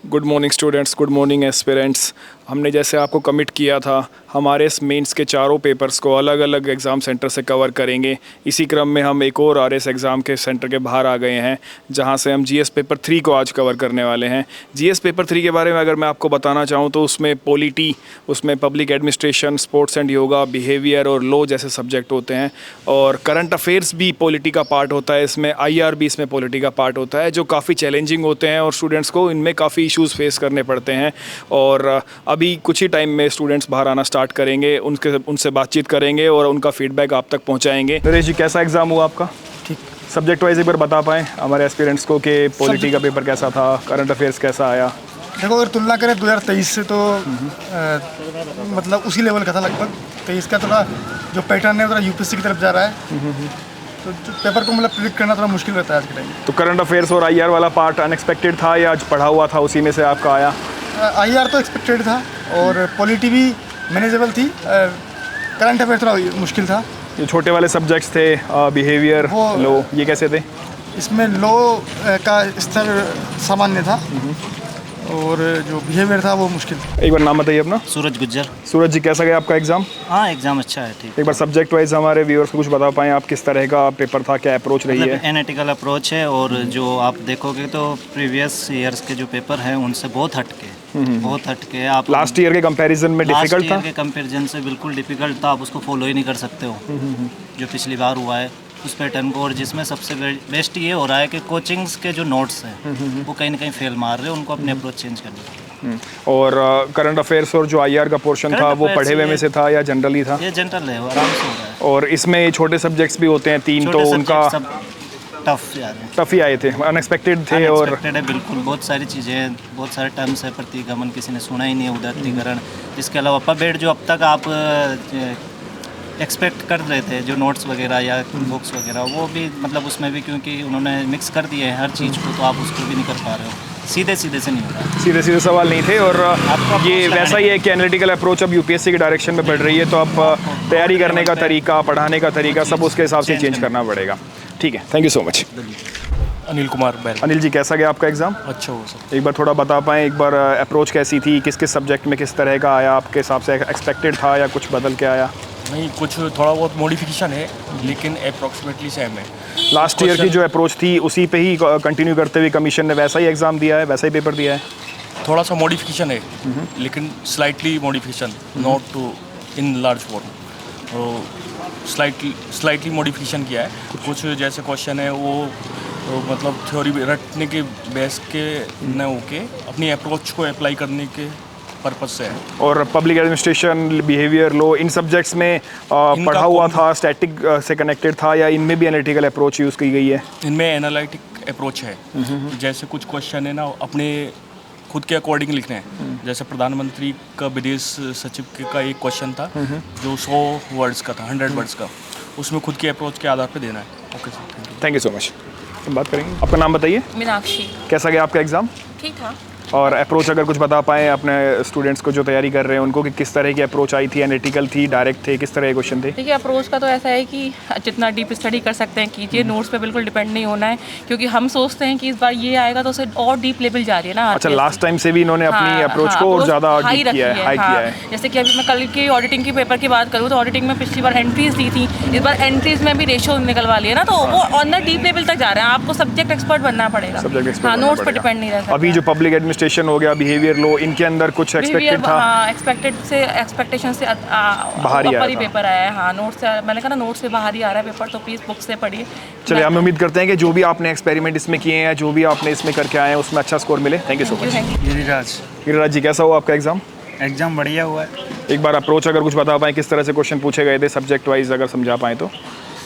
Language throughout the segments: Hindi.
Good morning students, good morning aspirants. हमने जैसे आपको कमिट किया था, हमारे इस मेंस के चारों पेपर्स को अलग अलग एग्ज़ाम सेंटर से कवर करेंगे। इसी क्रम में हम एक और आरएस एग्ज़ाम के सेंटर के बाहर आ गए हैं, जहां से हम जीएस पेपर 3 को आज कवर करने वाले हैं। जीएस पेपर 3 के बारे में अगर मैं आपको बताना चाहूँ तो उसमें पॉलिटी, उसमें public administration, sports and yoga, behaviour और लॉ जैसे सब्जेक्ट होते हैं। और करंट अफेयर्स भी पॉलिटी का पार्ट होता है इसमें, आईआर भी इसमें पॉलिटी का पार्ट होता है, जो काफ़ी चैलेंजिंग होते हैं और स्टूडेंट्स को इनमें काफ़ी इश्यूज़ फेस करने पड़ते हैं। और अभी कुछ ही टाइम में स्टूडेंट्स बाहर आना स्टार्ट करेंगे, उनसे बातचीत करेंगे और उनका फीडबैक आप तक पहुंचाएंगे। नरेश जी, कैसा एग्ज़ाम हुआ आपका? ठीक। सब्जेक्ट वाइज एक बार बता पाएँ हमारे एस्पिरेंट्स को कि पॉलिटी का पेपर कैसा था, करंट अफेयर्स कैसा आया? देखो, अगर तुलना करें 2023 से तो मतलब उसी लेवल का था लगभग। 23 का थोड़ा जो पैटर्न है थोड़ा यूपीएससी की तरफ जा रहा है, तो जो पेपर को मतलब प्रिडिक्ट करना थोड़ा मुश्किल रहता है आज के टाइम। तो करंट अफेयर्स और आईआर वाला पार्ट अनएक्सपेक्टेड था या आज पढ़ा हुआ था उसी में से आपका आया? आईआर तो एक्सपेक्टेड था और पॉलिटी भी मैनेजेबल थी। करंट अफेयर थोड़ा मुश्किल था। जो छोटे वाले सब्जेक्ट्स थे, बिहेवियर, लॉ, ये कैसे थे? इसमें लॉ का स्तर सामान्य था और जो बिहेवियर था वो मुश्किल था। एक बार नाम बताइए अपना। सूरज गुज्जर। सूरज जी, कैसा गया आपका एग्जाम? हाँ, एग्जाम अच्छा है, ठीक। एक बार सब्जेक्ट वाइज हमारे व्यूअर्स को कुछ बता पाएँ आप, किस तरह का पेपर था, क्या अप्रोच रही है? एनालिटिकल अप्रोच है और जो आप देखोगे तो प्रीवियस ईयर्स के जो पेपर हैं उनसे बहुत हटके आप लास्ट ईयर के कंपैरिजन में डिफिकल्ट था? के कंपैरिजन से बिल्कुल डिफिकल्ट था। आप उसको फॉलो ही नहीं कर सकते हो जो पिछली बार हुआ है उस पैटर्न को। और जिसमें सबसे बेस्ट ये हो रहा है कि कोचिंग्स के जो नोट्स हैं वो कहीं ना कहीं फेल मार रहे हैं, उनको अपने अप्रोच चेंज करना। और करंट अफेयर्स और जो आईआर का पोर्शन था वो पढ़े हुए में से था या जनरली था? ये जनरल है, आराम से हो रहा है। और इसमें छोटे सब्जेक्ट्स भी होते हैं 3, तो उनका टफ ही आए थे, अनएक्सपेक्टेड थे। और है बिल्कुल, बहुत सारी चीज़ें हैं, बहुत सारे टर्म्स है, प्रतिगमन किसी ने सुना ही नहीं है, उदात्तीकरण, इसके अलावा पबेट जो अब तक आप एक्सपेक्ट कर रहे थे, जो नोट्स वगैरह या बुक्स वगैरह, वो भी मतलब उसमें भी क्योंकि उन्होंने मिक्स कर दिए हैं हर चीज़ को, तो आप उसको भी नहीं कर पा रहे हो। सीधे से नहीं हो रहा, सीधे सवाल नहीं थे। और ये वैसा ही है कि एनालिटिकल अप्रोच अब यूपीएससी के डायरेक्शन में बढ़ रही है, तो अब तैयारी करने का तरीका, पढ़ाने का तरीका सब उसके हिसाब से चेंज करना पड़ेगा। ठीक है, thank you so much. Anil Kumar बैल। अनिल जी, कैसा गया आपका एग्ज़ाम? अच्छा हो सर। एक बार थोड़ा बता पाएँ, एक बार अप्रोच कैसी थी, किस किस सब्जेक्ट में किस तरह का आया, आपके हिसाब से एक्सपेक्टेड था या कुछ बदल के आया? नहीं, कुछ थोड़ा बहुत मॉडिफिकेशन है लेकिन अप्रॉक्सीमेटली सेम है। लास्ट ईयर की जो अप्रोच थी उसी पे ही कंटिन्यू करते हुए कमीशन ने वैसा ही एग्ज़ाम दिया है, वैसा ही पेपर दिया है? थोड़ा सा मॉडिफिकेशन है लेकिन slightly modification, not too in large form. Slightly modification किया है। कुछ जैसे क्वेश्चन है वो मतलब थ्योरी रटने के बेस के न होके अपनी अप्रोच को अप्लाई करने के पर्पस से है। और पब्लिक एडमिनिस्ट्रेशन, बिहेवियर, लॉ, इन सब्जेक्ट्स में पढ़ा हुआ था, स्टैटिक से कनेक्टेड था या इनमें भी एनालिटिकल अप्रोच यूज़ की गई है? इनमें एनालिटिक अप्रोच है। जैसे कुछ क्वेश्चन है ना अपने खुद के अकॉर्डिंग लिखने हैं। जैसे प्रधानमंत्री का विदेश सचिव का एक क्वेश्चन था जो 100 वर्ड्स का था, 100 वर्ड्स का, उसमें खुद के अप्रोच के आधार पर देना है। Okay sir, thank you so much. बात करेंगे, आपका नाम बताइए। मीनाक्षी। कैसा गया आपका एग्ज़ाम? ठीक था। और अप्रोच अगर कुछ बता पाएँ अपने स्टूडेंट्स को जो तैयारी कर रहे हैं उनको, कि किस तरह की अप्रोच आई थी, एनालिटिकल थी, डायरेक्ट थे, किस तरह के क्वेश्चन थे? देखिए, अप्रोच का तो ऐसा है कि जितना डीप स्टडी कर सकते हैं कीजिए, नोट्स पे बिल्कुल डिपेंड नहीं होना है, क्योंकि हम सोचते हैं कि इस बार ये आएगा तो उसे और डीप लेवल जा रही है ना। अच्छा, लास्ट टाइम से भी इन्होंने अपनी अप्रोच को और ज़्यादा हाई किया है। जैसे कि अभी मैं कल की ऑडिटिंग की पेपर की बात करूँ तो ऑडिटिंग में पिछली बार एंट्रीज दी थी, इस बार एंट्रीज में भी रेशियो निकलवा लिया ना, तो वो ऑन द डीप लेवल तक जा रहे हैं। आपको सब्जेक्ट एक्सपर्ट बनना पड़ेगा, हाँ, नोट्स पर डिपेंड नहीं रह सकता। अभी जो पब्लिक एडमिनिस्ट्रेशन हो गया, बिहेवियर, लॉ, इनके अंदर कुछ एक्सपेक्टेड था? हाँ, एक्सपेक्टेशन से बाहर ही पेपर आया है। हाँ, नोट से, मैंने कहा ना, नोट से बाहर ही आ रहा है पेपर, तो प्लीज़ बुक से पढ़िए। चलिए, हम उम्मीद करते हैं कि जो भी आपने एक्सपेरिमेंट इसमें किए हैं, जो भी आपने इसमें करके आए हैं, उसमें अच्छा स्कोर मिले। Thank you so much. Giriraj ji, कैसा हुआ आपका एग्जाम? एग्ज़ाम बढ़िया हुआ है। एक बार अप्रोच अगर कुछ बता पाएँ, किस तरह से क्वेश्चन पूछे गए थे, सब्जेक्ट वाइज अगर समझा पाएँ तो?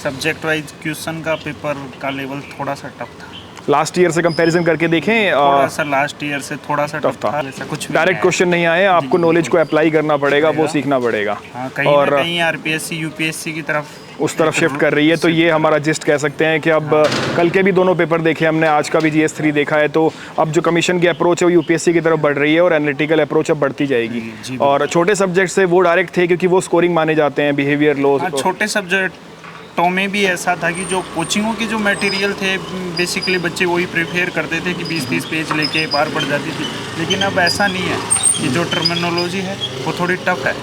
सब्जेक्ट वाइज क्वेश्चन का पेपर का लेवल थोड़ा सा टफ था। लास्ट ईयर से कंपैरिजन करके देखें, थोड़ा सा लास्ट ईयर से थोड़ा सा टफ था। ऐसा कुछ डायरेक्ट क्वेश्चन नहीं आए, आपको नॉलेज को अप्लाई करना पड़ेगा, वो सीखना पड़ेगा। हाँ, कहीं और कहीं आरपीएससी यूपीएससी की तरफ उस तरफ शिफ्ट कर रही है। तो ये हमारा जिस्ट कह सकते हैं कि अब कल के भी दोनों पेपर देखे हमने, आज का भी जीएस 3 देखा है, तो अब जो कमीशन की अप्रोच है वो यूपीएससी की तरफ बढ़ रही है और एनालिटिकल अप्रोच अब बढ़ती जाएगी। और छोटे सब्जेक्ट से वो डायरेक्ट थे क्योंकि वो स्कोरिंग माने जाते हैं, बिहेवियर, लॉ। छोटे सब्जेक्ट तो में भी ऐसा था कि जो कोचिंगों के जो मटेरियल थे बेसिकली बच्चे वही प्रिपेयर करते थे कि 20-30 पेज लेके पार पड़ जाती थी, लेकिन अब ऐसा नहीं है कि जो टर्मिनोलॉजी है वो थोड़ी टफ है।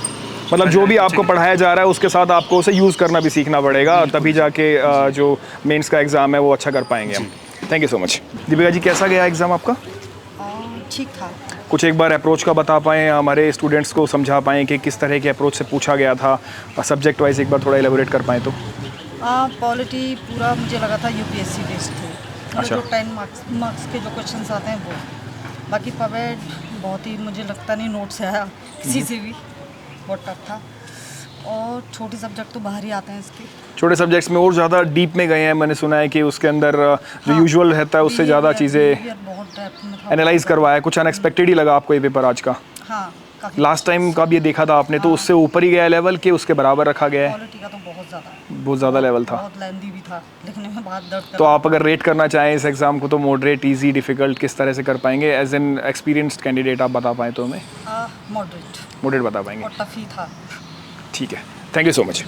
मतलब जो भी आपको पढ़ाया जा रहा है उसके साथ आपको उसे यूज़ करना भी सीखना पड़ेगा, तभी जाके जो मेंस का एग्ज़ाम है वो अच्छा कर पाएंगे हम। Thank you so much. Deepika ji, कैसा गया एग्ज़ाम आपका? ठीक था। कुछ एक बार अप्रोच का बता पाएँ, हमारे स्टूडेंट्स को समझा पाएँ कि किस तरह के अप्रोच से पूछा गया था, सब्जेक्ट वाइज एक बार थोड़ा एलेबोरेट कर पाएँ तो। पॉलिटी पूरा मुझे लगा था यूपीएससी बेस्ड थे। अच्छा। जो 10 मार्क्स के जो क्वेश्चंस आते हैं वो, बाकी पवेड बहुत ही मुझे लगता नहीं नोट से आया किसी से भी, बहुत टफ था। और छोटे सब्जेक्ट तो बाहर ही आते हैं इसके। छोटे सब्जेक्ट्स में और ज़्यादा डीप में गए हैं, मैंने सुना है कि उसके अंदर जो यूजुअल रहता है उससे ज़्यादा चीज़ें बहुत डेप्थ में था। एनालाइज करवाया। कुछ अनएक्सपेक्टेड ही लगा आपको ये पेपर आज का? हाँ, काफी। लास्ट टाइम का भी ये देखा था आपने, तो उससे ऊपर ही गया लेवल के उसके बराबर रखा गया है? पॉलिटी का तो बहुत ज़्यादा लेवल था, बहुत लेंदी भी था, लिखने में बहुत दर्द तो आप अगर रेट करना चाहें इस एग्ज़ाम को तो मॉडरेट, इजी, डिफ़िकल्ट किस तरह से कर पाएंगे? एज एन एक्सपीरियंस्ड कैंडिडेट आप बता पाएँ तो हमें? मॉडरेट मॉडरेट बता पाएंगे? और टफ ही था। ठीक है, थैंक यू सो मच।